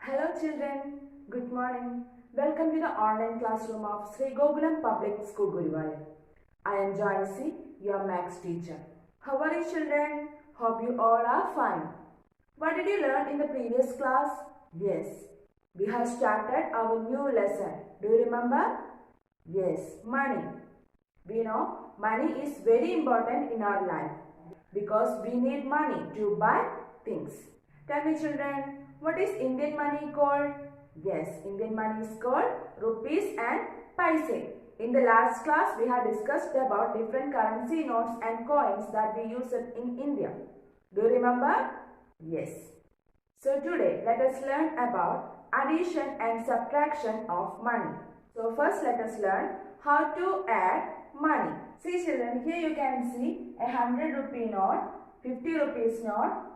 Hello children, good morning. Welcome to the online classroom of Sri Gokulam Public School Guruvayur. I am Joyce, your maths teacher. How are you children? Hope you all are fine. What did you learn in the previous class? Yes, we have started our new lesson. Do you remember? Yes, money. We know money is very important in our life because we need money to buy things. Tell me children, what is Indian money called? Yes, Indian money is called rupees and paise. In the last class, we have discussed about different currency notes and coins that we use in India. Do you remember? Yes. So today, let us learn about addition and subtraction of money. So first, let us learn how to add money. See children, here you can see a 100 rupee note, 50 rupees note,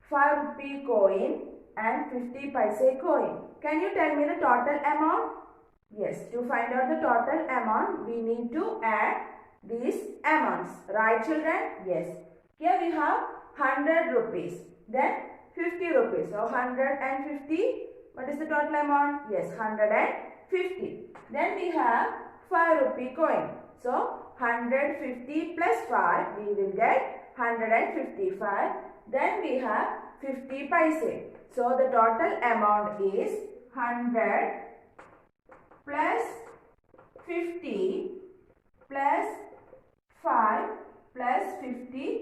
5 rupee coin and 50 paise coin. Can you tell me the total amount? Yes, to find out the total amount, we need to add these amounts. Right children? Yes. Here we have 100 rupees. Then 50 rupees. So 150. What is the total amount? Yes, 150. Then we have 5 rupee coin. So 150 plus 5, we will get 155. Then we have 50 paise. So the total amount is 100 plus 50 plus 5 plus 50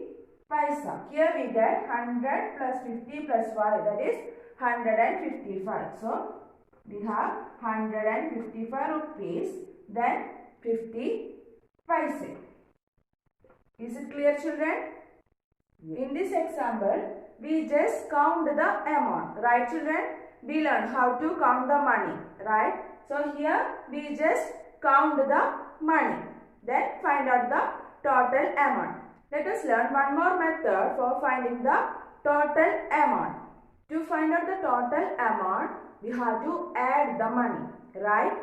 paisa. Here we get 100 plus 50 plus 5, that is 155. So we have 155 rupees, then 50 paise. Is it clear children? In this example, we just count the amount, right children? We learn how to count the money, right? So here we just count the money, then find out the total amount. Let us learn one more method for finding the total amount. To find out the total amount, we have to add the money, right?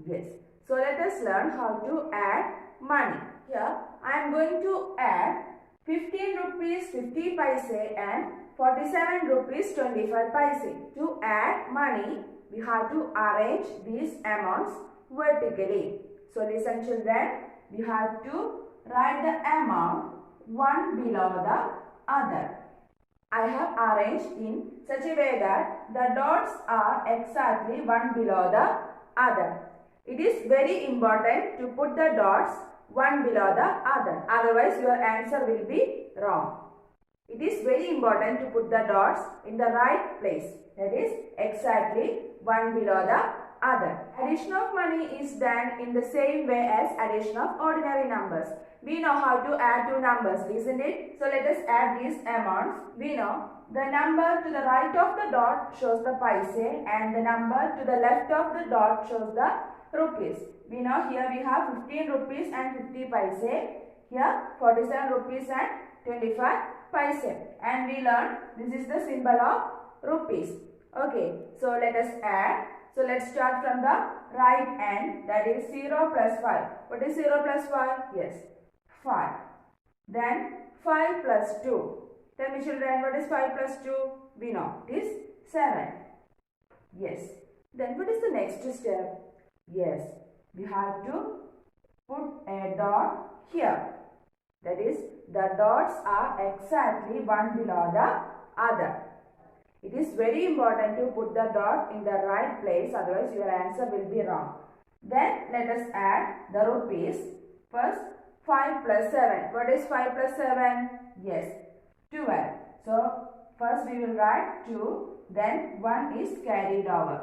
Yes. So let us learn how to add money. Here I am going to add 15 rupees 50 paise and 47 rupees 25 paise. To add money, we have to arrange these amounts vertically. So listen children, we have to write the amount one below the other. I have arranged in such a way that the dots are exactly one below the other. It is very important to put the dots one below the other. Otherwise, your answer will be wrong. It is very important to put the dots in the right place. That is exactly one below the other. Addition of money is done in the same way as addition of ordinary numbers. We know how to add two numbers, isn't it? So let us add these amounts. We know the number to the right of the dot shows the paise and the number to the left of the dot shows the rupees. We know here we have 15 rupees and 50 paise. Here 47 rupees and 25 paise. And we learn this is the symbol of rupees. Okay, so let us add. So let's start from the right end, that is 0 plus 5. What is 0 plus 5? Yes, 5. Then 5 plus 2. Tell me children, what is 5 plus 2? We know it is 7. Yes. Then what is the next step? Yes, we have to put a dot here. That is, the dots are exactly one below the other. It is very important to put the dot in the right place, otherwise your answer will be wrong. Then let us add the rupees. First 5 plus 7. What is 5 plus 7? Yes, 12. So first we will write 2, then 1 is carried over.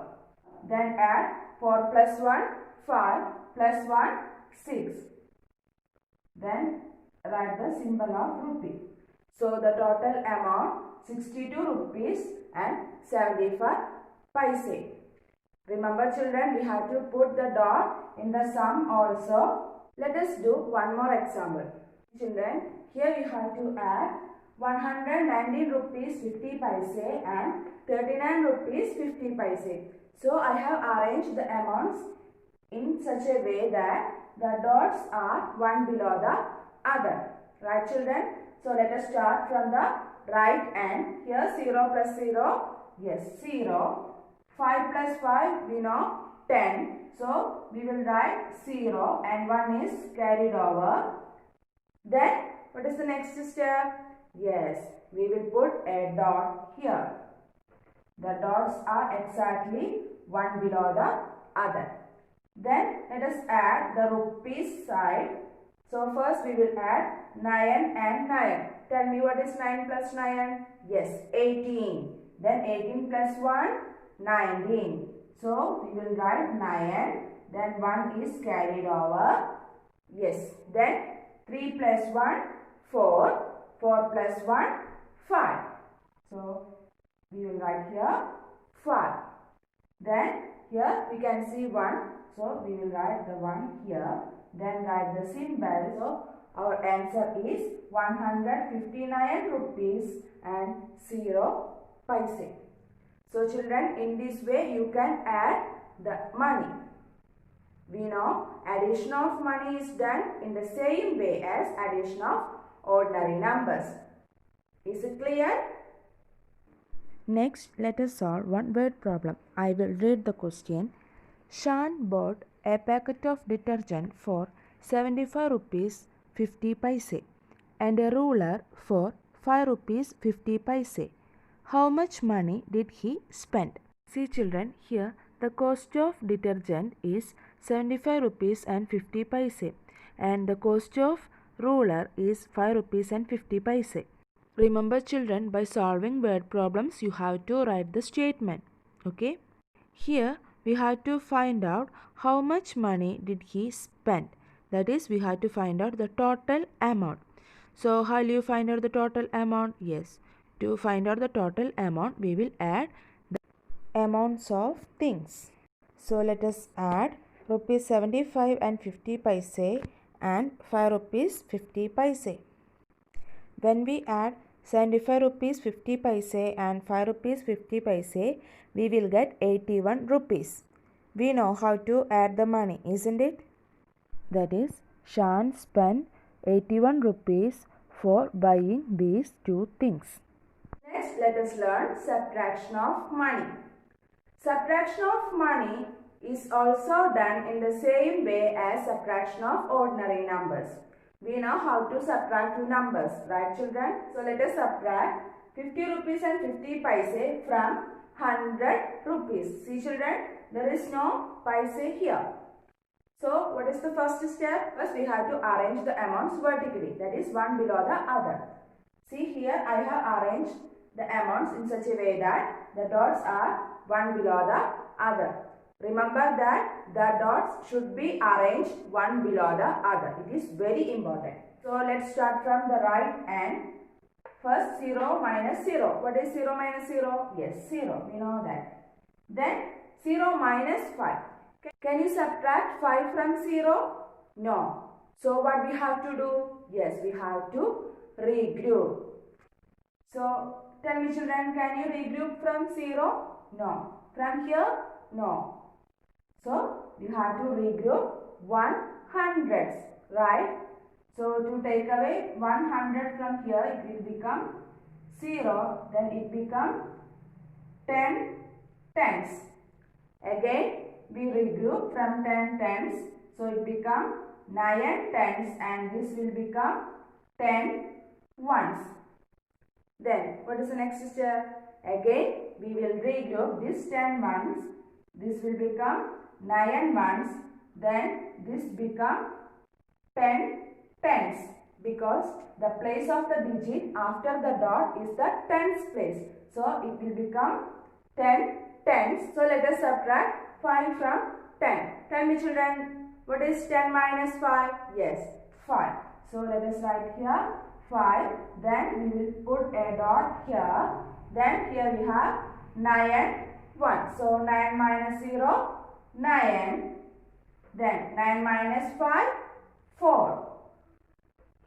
Then add 4 plus 1, 5 plus 1, 6. Then write the symbol of rupee. So the total amount 62 rupees and 75 paise. Remember children, we have to put the dot in the sum also. Let us do one more example. Children, here we have to add 119 rupees 50 paise and 39 rupees 50 paise. So I have arranged the amounts in such a way that the dots are one below the other. Right children? So let us start from the right end. Here 0 plus 0. Yes, 0. 5 plus 5 we know 10. So we will write 0 and 1 is carried over. Then what is the next step? Yes, we will put a dot here. The dots are exactly one below the other. Then let us add the rupees side. So first we will add 9 and 9. Tell me what is 9 plus 9? Yes, 18. Then 18 plus 1, 19. So we will write 9. Then 1 is carried over. Yes. Then 3 plus 1, 4. 4 plus 1, 5. So we will write here 5. Then here we can see 1. So we will write the 1 here. Then write the symbol. So our answer is 159 rupees and 0 paise. So children, in this way you can add the money. We know addition of money is done in the same way as addition of ordinary numbers. Is it clear? Next, let us solve one word problem. I will read the question. Shan bought a packet of detergent for 75 rupees 50 paise and a ruler for 5 rupees 50 paise. How much money did he spend? See children, here the cost of detergent is 75 rupees and 50 paise and the cost of ruler is 5 rupees and 50 paise. Remember children, by solving word problems you have to write the statement. Okay. Here we have to find out how much money did he spend. That is, we have to find out the total amount. So how will you find out the total amount? Yes. To find out the total amount, we will add the amounts of things. So let us add rupees 75 and 50 paise and 5 rupees 50 paise. When we add 75 rupees 50 paise and 5 rupees 50 paise, we will get 81 rupees. We know how to add the money, isn't it? That is, Shan spent 81 rupees for buying these two things. Next, let us learn subtraction of money. Subtraction of money is also done in the same way as subtraction of ordinary numbers. We know how to subtract two numbers, right children? So let us subtract 50 rupees and 50 paise from 100 rupees. See children, there is no paise here. So what is the first step? First we have to arrange the amounts vertically, that is one below the other. See here I have arranged the amounts in such a way that the dots are one below the other. Remember that the dots should be arranged one below the other. It is very important. So let's start from the right end. First 0 minus 0. What is 0 minus 0? Yes, 0. We know that. Then 0 minus 5. Can you subtract 5 from 0? No. So what we have to do? Yes, we have to regroup. So tell me children, can you regroup from 0? No. From here? No. So you have to regroup 100s, right? So to take away 100 from here, it will become 0. Then it becomes 10 tens. Again we regroup from 10 tens. So it becomes 9 tens and this will become 10 ones. Then what is the next step? Again we will regroup this 10 ones. This will become 9 ones. Then this become 10 tens because the place of the digit after the dot is the tens place. So it will become 10 tens. So let us subtract 5 from 10. Tell me children, what is 10 minus 5? Yes, 5. So let us write here 5. Then we will put a dot here. Then here we have 9 1. So 9 minus 0, 9. Then 9 minus 5, 4.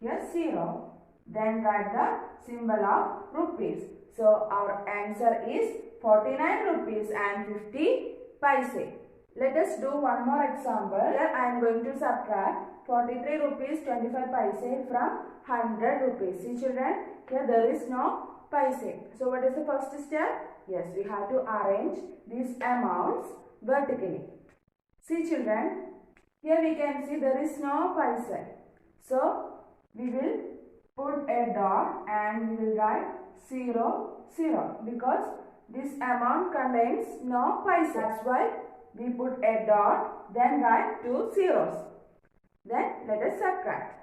Here 0. Then write the symbol of rupees. So our answer is 49 rupees and 50 paise. Let us do one more example. Here I am going to subtract 43 rupees 25 paise from 100 rupees. See children, here there is no paise. So what is the first step? Yes, we have to arrange these amounts vertically. See children, here we can see there is no paisa. So, we will put a dot and we will write 0, 0 because this amount contains no paisa. That's why we put a dot, then write 2 zeros. Then let us subtract.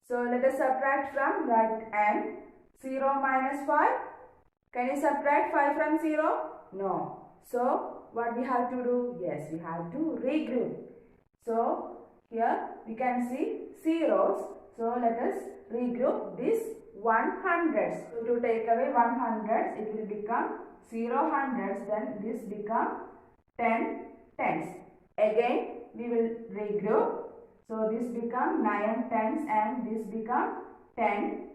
So let us subtract from right end. 0 minus 5. Can you subtract 5 from 0? No. So what we have to do? Yes, we have to regroup. So here we can see zeros. So let us regroup this 100s. So to take away 100s, it will become 0 hundreds. Then this become 10 tens. Again we will regroup. So this become 9 tens and this become 10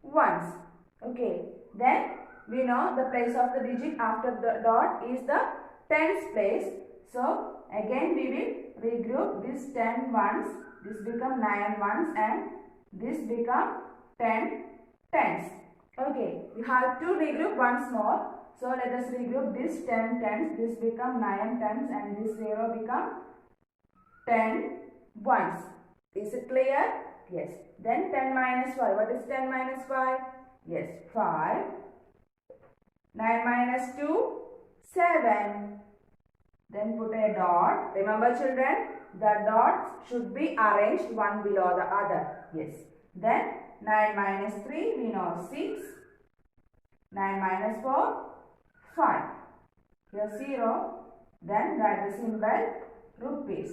ones. Okay. Then we know the place of the digit after the dot is the tens place. So again we will regroup this 10 ones. This become 9 ones and this become 10 tens. Okay. We have to regroup once more. So let us regroup this 10 tens. This become 9 tens and this 0 become 10 ones. Is it clear? Yes. Then 10 minus 5. What is 10 minus 5? Yes, 5. 9 minus 2, 7. Then put a dot. Remember children, the dots should be arranged one below the other. Yes. Then 9 minus 3, we know 6. 9 minus 4, 5. Here 0. Then write the symbol rupees.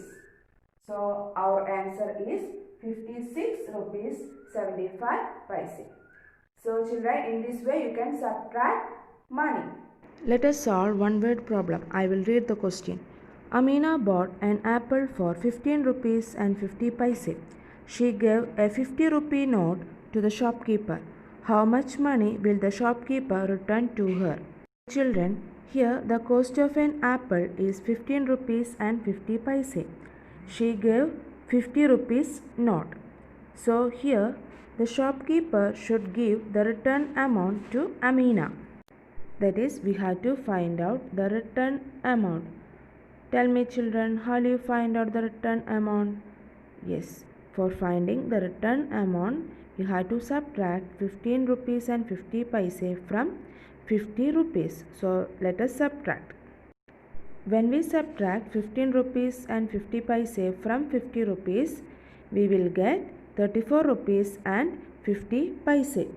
So our answer is 56 rupees 75 paise. So children, in this way you can subtract money. Let us solve one word problem. I will read the question. Amina bought an apple for 15 rupees and 50 paise. She gave a 50 rupee note to the shopkeeper. How much money will the shopkeeper return to her? Children, here the cost of an apple is 15 rupees and 50 paise. She gave 50 rupees note. So here the shopkeeper should give the return amount to Amina. That is, we have to find out the return amount. Tell me children, how do you find out the return amount? Yes, for finding the return amount, you have to subtract 15 rupees and 50 paise from 50 rupees. So let us subtract. When we subtract 15 rupees and 50 paise from 50 rupees, we will get 34 rupees and 50 paise.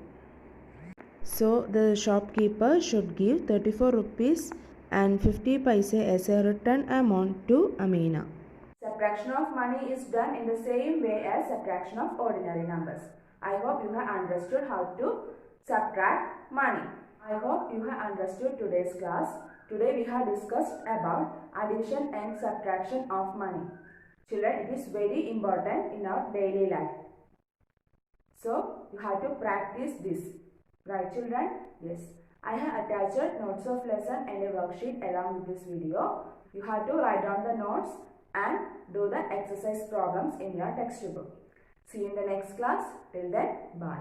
So the shopkeeper should give 34 rupees and 50 paise as a return amount to Amina. Subtraction of money is done in the same way as subtraction of ordinary numbers. I hope you have understood how to subtract money. I hope you have understood today's class. Today we have discussed about addition and subtraction of money. Children, it is very important in our daily life. So you have to practice this. Right children? Yes. I have attached notes of lesson and a worksheet along with this video. You have to write down the notes and do the exercise problems in your textbook. See you in the next class. Till then, bye.